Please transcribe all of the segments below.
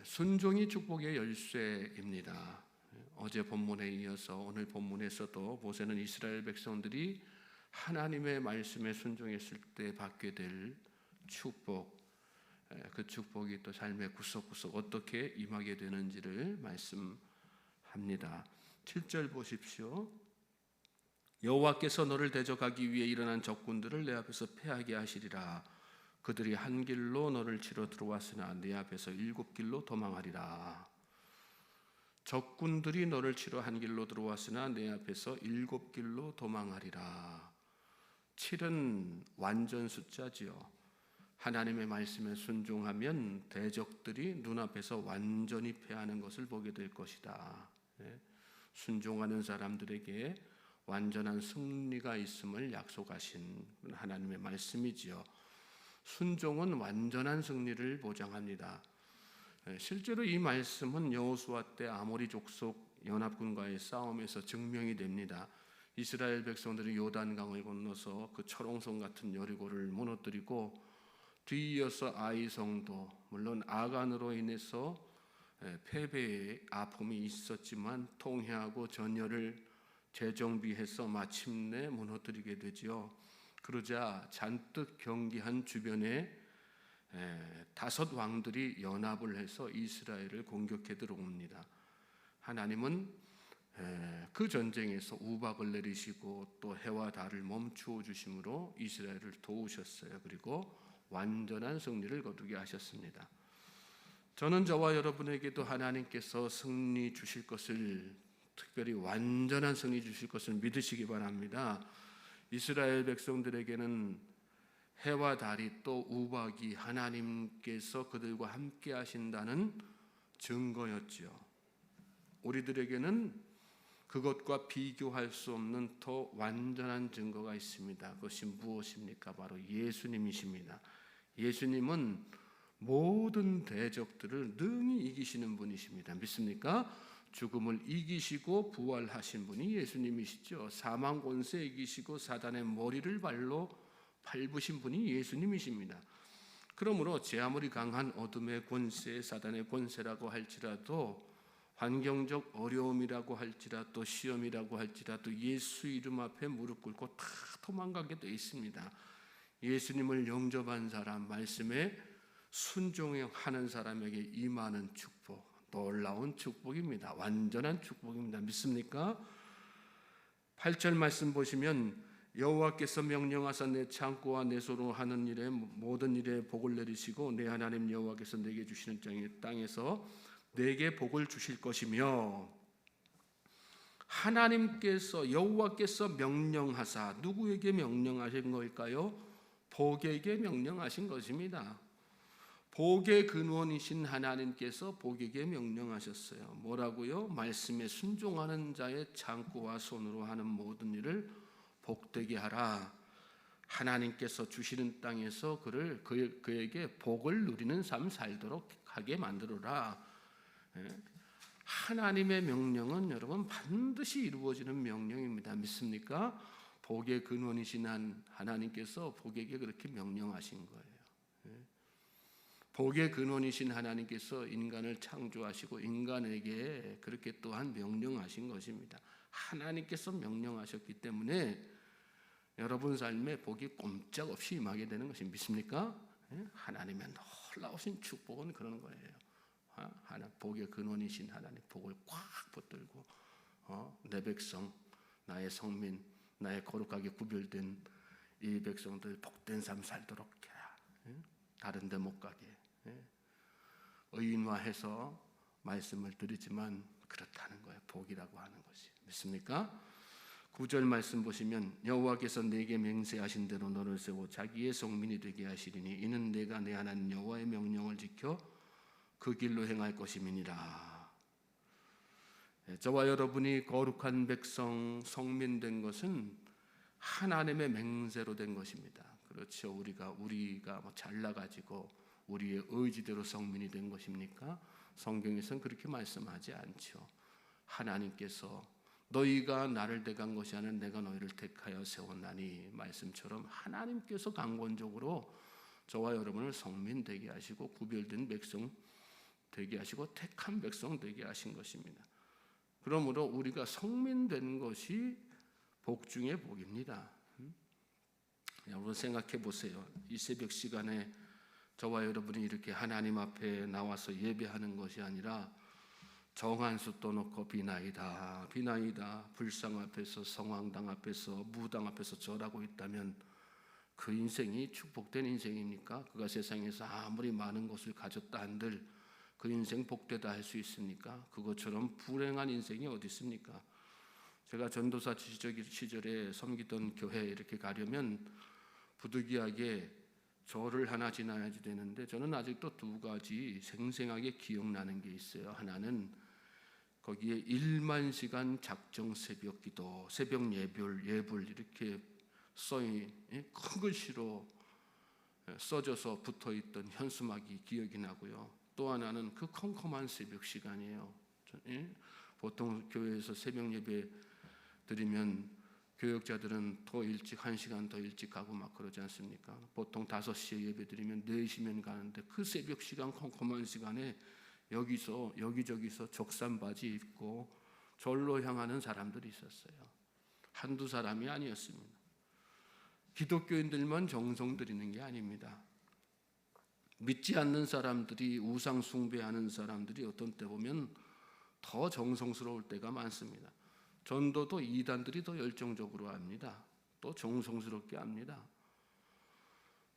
순종이 축복의 열쇠입니다. 어제 본문에 이어서 오늘 본문에서도 모세는 이스라엘 백성들이 하나님의 말씀에 순종했을 때 받게 될 축복, 그 축복이 또 삶의 구석구석 어떻게 임하게 되는지를 말씀합니다. 7절 보십시오. 여호와께서 너를 대적하기 위해 일어난 적군들을 내 앞에서 패하게 하시리라. 그들이 한 길로 너를 치러 들어왔으나 내 앞에서 7길로 도망하리라. 적군들이 너를 치러 한 길로 들어왔으나 내 앞에서 7길로 도망하리라. 7은 완전 숫자지요. 하나님의 말씀에 순종하면 대적들이 눈앞에서 완전히 패하는 것을 보게 될 것이다. 순종하는 사람들에게 완전한 승리가 있음을 약속하신 하나님의 말씀이지요. 순종은 완전한 승리를 보장합니다. 실제로 이 말씀은 여호수아 때 아모리 족속 연합군과의 싸움에서 증명이 됩니다. 이스라엘 백성들이 요단강을 건너서 그 철옹성 같은 여리고를 무너뜨리고 뒤이어서 아이성도, 물론 아간으로 인해서 패배의 아픔이 있었지만 통회하고 전열을 재정비해서 마침내 무너뜨리게 되지요. 그러자 잔뜩 경계한 주변에 5 왕들이 연합을 해서 이스라엘을 공격해 들어옵니다. 하나님은 그 전쟁에서 우박을 내리시고 또 해와 달을 멈추어 주심으로 이스라엘을 도우셨어요. 그리고 완전한 승리를 거두게 하셨습니다. 저는 저와 여러분에게도 하나님께서 승리 주실 것을, 특별히 완전한 승리 주실 것을 믿으시기 바랍니다. 이스라엘 백성들에게는 해와 달이 또 우박이 하나님께서 그들과 함께 하신다는 증거였지요. 우리들에게는 그것과 비교할 수 없는 더 완전한 증거가 있습니다. 그것이 무엇입니까? 바로 예수님이십니다. 예수님은 모든 대적들을 능히 이기시는 분이십니다. 믿습니까? 죽음을 이기시고 부활하신 분이 예수님이시죠. 사망 권세 이기시고 사단의 머리를 발로 밟으신 분이 예수님이십니다. 그러므로 제 아무리 강한 어둠의 권세, 사단의 권세라고 할지라도, 환경적 어려움이라고 할지라도, 시험이라고 할지라도 예수 이름 앞에 무릎 꿇고 다 도망가게 되어 있습니다. 예수님을 영접한 사람, 말씀에 순종하는 사람에게 임하는 축복, 놀라운 축복입니다. 완전한 축복입니다. 믿습니까? 8절 말씀 보시면 여호와께서 명령하사 내 창고와 내 손으로 하는 일에 모든 일에 복을 내리시고 내 하나님 여호와께서 내게 주시는 땅에서 내게 복을 주실 것이며, 하나님께서 여호와께서 명령하사, 누구에게 명령하신 걸까요? 복에게 명령하신 것입니다. 복의 근원이신 하나님께서 복에게 명령하셨어요. 뭐라고요? 말씀에 순종하는 자의 창고와 손으로 하는 모든 일을 복되게 하라. 하나님께서 주시는 땅에서 그에게 복을 누리는 삶 살도록 하게 만들어라. 하나님의 명령은 여러분 반드시 이루어지는 명령입니다. 믿습니까? 복의 근원이신 하나님께서 복에게 그렇게 명령하신 거예요. 복의 근원이신 하나님께서 인간을 창조하시고 인간에게 그렇게 또한 명령하신 것입니다. 하나님께서 명령하셨기 때문에 여러분 삶에 복이 꼼짝없이 임하게 되는 것이 믿습니까? 하나님의 놀라우신 축복은 그런 거예요. 복의 근원이신 하나님, 복을 꽉 붙들고 내 백성, 나의 성민, 나의 거룩하게 구별된 이 백성들 복된 삶 살도록 해라. 다른 데 못 가게. 의인화해서 말씀을 드리지만 그렇다는 거예요. 복이라고 하는 것이. 믿습니까? 9절 말씀 보시면 여호와께서 내게 맹세하신 대로 너를 세워 자기의 성민이 되게 하시리니 이는 내가 내 하나님 여호와의 명령을 지켜 그 길로 행할 것임이니라. 저와 여러분이 거룩한 백성, 성민된 것은 하나님의 맹세로 된 것입니다. 그렇죠. 우리가 잘나가지고 우리의 의지대로 성민이 된 것입니까? 성경에서는 그렇게 말씀하지 않죠. 하나님께서 너희가 나를 택한 것이 아니라 내가 너희를 택하여 세웠나니 말씀처럼 하나님께서 강권적으로 저와 여러분을 성민되게 하시고 구별된 백성 되게 하시고 택한 백성 되게 하신 것입니다. 그러므로 우리가 성민된 것이 복 중에 복입니다. 여러분 생각해 보세요. 이 새벽 시간에 저와 여러분이 이렇게 하나님 앞에 나와서 예배하는 것이 아니라 정한수 떠놓고 비나이다 비나이다 불상 앞에서 성황당 앞에서 무당 앞에서 절하고 있다면 그 인생이 축복된 인생입니까? 그가 세상에서 아무리 많은 것을 가졌다 한들 그 인생 복되다 할 수 있습니까? 그것처럼 불행한 인생이 어디 있습니까? 제가 전도사 시절에 섬기던 교회 이렇게 가려면 부득이하게 절을 하나 지나야 되는데 저는 아직도 두 가지 생생하게 기억나는 게 있어요. 하나는 거기에 1만 시간 작정 새벽 기도, 새벽 예불 이렇게 큰 글씨로 써져서 붙어있던 현수막이 기억이 나고요. 또 하나는 그 컴컴한 새벽 시간이에요. 보통 교회에서 새벽 예배 드리면 교역자들은 더 일찍 1시간 더 일찍 가고 막 그러지 않습니까? 보통 5시에 예배 드리면 4시면 가는데 그 새벽 시간 컴컴한 시간에 여기저기서 적산바지 입고 절로 향하는 사람들이 있었어요. 한두 사람이 아니었습니다. 기독교인들만 정성 들이는 게 아닙니다. 믿지 않는 사람들이, 우상 숭배하는 사람들이 어떤 때 보면 더 정성스러울 때가 많습니다. 전도도 이단들이 더 열정적으로 합니다. 또 정성스럽게 합니다.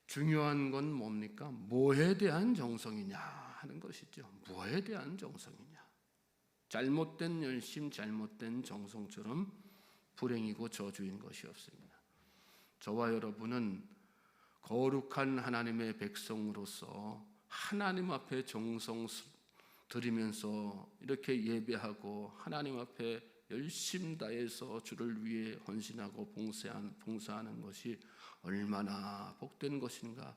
중요한 건 뭡니까? 뭐에 대한 정성이냐 하는 것이죠. 뭐에 대한 정성이냐. 잘못된 열심, 잘못된 정성처럼 불행이고 저주인 것이 없습니다. 저와 여러분은 거룩한 하나님의 백성으로서 하나님 앞에 정성 드리면서 이렇게 예배하고 하나님 앞에 열심 다해서 주를 위해 헌신하고 봉사하는 것이 얼마나 복된 것인가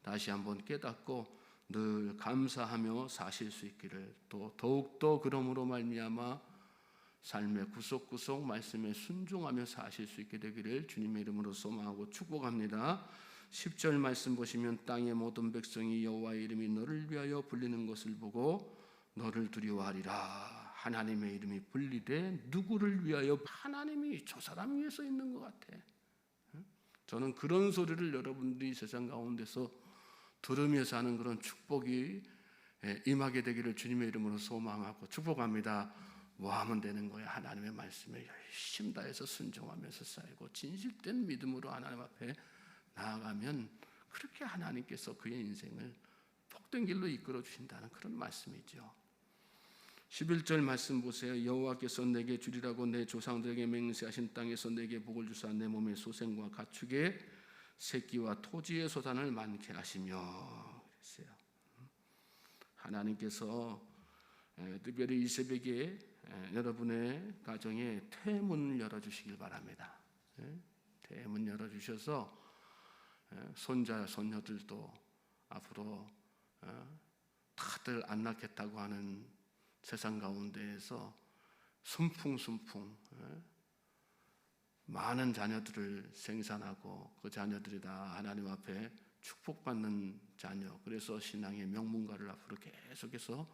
다시 한번 깨닫고 늘 감사하며 사실 수 있기를, 또 더욱더 그러므로 말미암아 삶의 구석구석 말씀에 순종하며 사실 수 있게 되기를 주님의 이름으로 소망하고 축복합니다. 10절 말씀 보시면 땅의 모든 백성이 여호와의 이름이 너를 위하여 불리는 것을 보고 너를 두려워하리라. 하나님의 이름이 불리되 누구를 위하여? 하나님이 저 사람 위해서 있는 것 같아. 저는 그런 소리를 여러분들이 세상 가운데서 들으면서 하는 그런 축복이 임하게 되기를 주님의 이름으로 소망하고 축복합니다. 뭐 하면 되는 거야? 하나님의 말씀에 열심히 다해서 순종하면서 살고 진실된 믿음으로 하나님 앞에 나아가면 그렇게 하나님께서 그의 인생을 복된 길로 이끌어 주신다는 그런 말씀이죠. 11절 말씀 보세요. 여호와께서 내게 주리라고 내 조상들에게 맹세하신 땅에서 내게 복을 주사 내 몸의 소생과 가축의 새끼와 토지의 소산을 많게 하시며 그랬어요. 하나님께서 특별히 이 새벽에 여러분의 가정에 태문을 열어주시길 바랍니다. 태문 열어주셔서 손자 손녀들도 앞으로 다들 안 낳겠다고 하는 세상 가운데에서 순풍순풍 많은 자녀들을 생산하고 그 자녀들이 다 하나님 앞에 축복받는 자녀, 그래서 신앙의 명문가를 앞으로 계속해서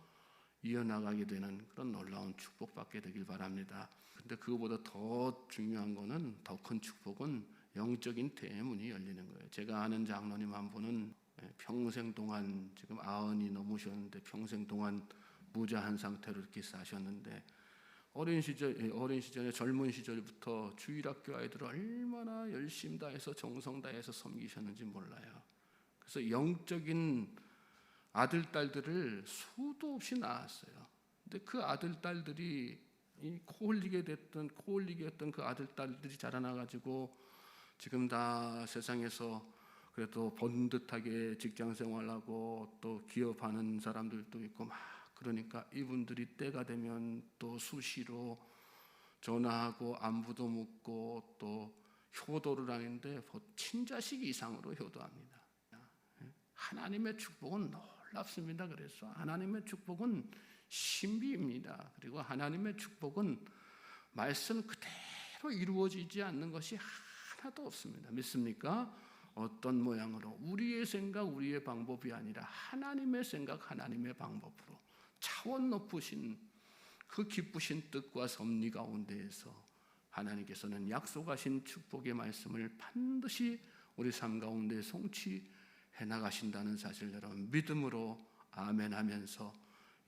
이어나가게 되는 그런 놀라운 축복받게 되길 바랍니다. 근데 그거보다 더 중요한 거는, 더 큰 축복은 영적인 대문이 열리는 거예요. 제가 아는 장로님 한 분은 평생 동안 지금 90이 넘으셨는데 평생 동안 무자한 상태로 이렇게 사셨는데 어린 시절에 젊은 시절부터 주일학교 아이들을 얼마나 열심히 다해서 정성 다해서 섬기셨는지 몰라요. 그래서 영적인 아들 딸들을 수도 없이 낳았어요. 근데 그 아들 딸들이 코 흘리게 했던 그 아들 딸들이 자라나가지고 지금 다 세상에서 그래도 번듯하게 직장 생활하고 또 기업하는 사람들도 있고 막, 그러니까 이분들이 때가 되면 또 수시로 전화하고 안부도 묻고 또 효도를 하는데 친자식 이상으로 효도합니다. 하나님의 축복은 놀랍습니다. 그래서 하나님의 축복은 신비입니다. 그리고 하나님의 축복은 말씀 그대로 이루어지지 않는 것이 하나도 없습니다. 믿습니까? 어떤 모양으로 우리의 생각, 우리의 방법이 아니라 하나님의 생각, 하나님의 방법으로 차원 높으신 그 기쁘신 뜻과 섭리 가운데에서 하나님께서는 약속하신 축복의 말씀을 반드시 우리 삶 가운데 성취해 나가신다는 사실 여러분 믿음으로 아멘하면서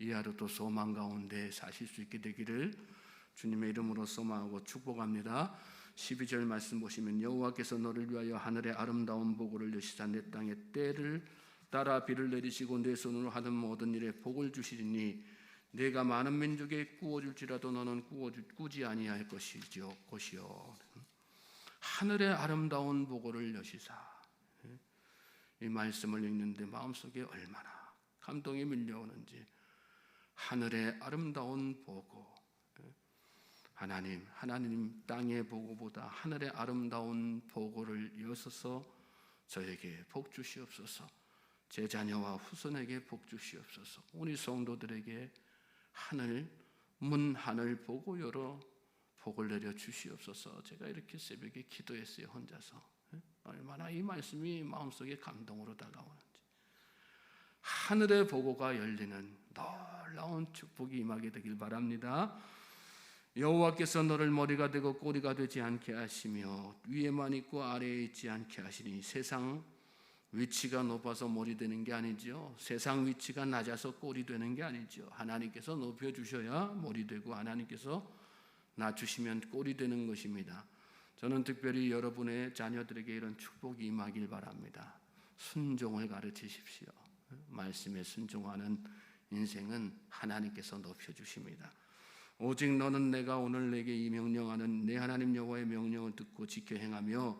이 하루도 소망 가운데 사실 수 있게 되기를 주님의 이름으로 소망하고 축복합니다. 12절 말씀 보시면 여호와께서 너를 위하여 하늘의 아름다운 보고를 여시사 내 땅에 때를 따라 비를 내리시고 내 손으로 하는 모든 일에 복을 주시리니 내가 많은 민족에 꾸어줄지라도 너는 꾸지 아니할 것이지요. 하늘의 아름다운 보고를 여시사. 이 말씀을 읽는데 마음속에 얼마나 감동이 밀려오는지. 하늘의 아름다운 보고, 하나님 땅의 보고보다 하늘의 아름다운 보고를 여서서 저에게 복 주시옵소서. 제 자녀와 후손에게 복 주시옵소서. 우리 성도들에게 하늘 보고 열어 복을 내려 주시옵소서. 제가 이렇게 새벽에 기도했어요. 혼자서. 얼마나 이 말씀이 마음속에 감동으로 다가오는지. 하늘의 보고가 열리는 놀라운 축복이 임하게 되길 바랍니다. 여호와께서 너를 머리가 되고 꼬리가 되지 않게 하시며 위에만 있고 아래에 있지 않게 하시니 세상 위치가 높아서 머리 되는 게 아니죠. 세상 위치가 낮아서 꼬리 되는 게 아니죠. 하나님께서 높여주셔야 머리 되고 하나님께서 낮추시면 꼬리 되는 것입니다. 저는 특별히 여러분의 자녀들에게 이런 축복이 임하길 바랍니다. 순종을 가르치십시오. 말씀에 순종하는 인생은 하나님께서 높여주십니다. 오직 너는 내가 오늘 내게 이 명령하는 내 하나님 여호와의 명령을 듣고 지켜 행하며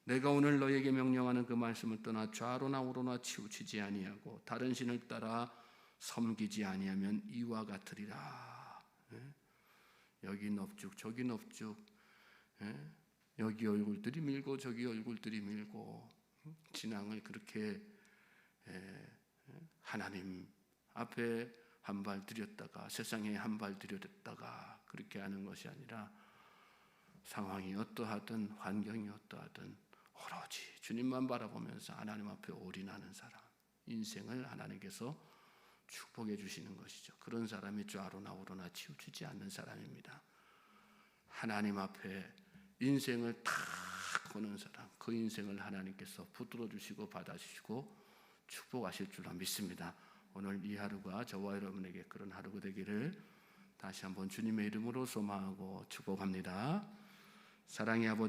내가 오늘 너에게 명령하는 그 말씀을 떠나 좌로나 우로나 치우치지 아니하고 다른 신을 따라 섬기지 아니하면 이와 같으리라. 여기 넙죽 저기 넙죽, 여기 얼굴들이 밀고 저기 얼굴들이 밀고 진앙을 그렇게 하나님 앞에 한 발 들였다가 세상에 한 발 들였다가 그렇게 하는 것이 아니라 상황이 어떠하든 환경이 어떠하든 오로지 주님만 바라보면서 하나님 앞에 올인하는 사람, 인생을 하나님께서 축복해 주시는 것이죠. 그런 사람이 좌로나 우로나 치우치지 않는 사람입니다. 하나님 앞에 인생을 탁 거는 사람, 그 인생을 하나님께서 붙들어 주시고 받아주시고 축복하실 줄로 믿습니다. 오늘 이 하루가 저와 여러분에게 그런 하루가 되기를 다시 한번 주님의 이름으로 소망하고 축복합니다. 사랑의 아버지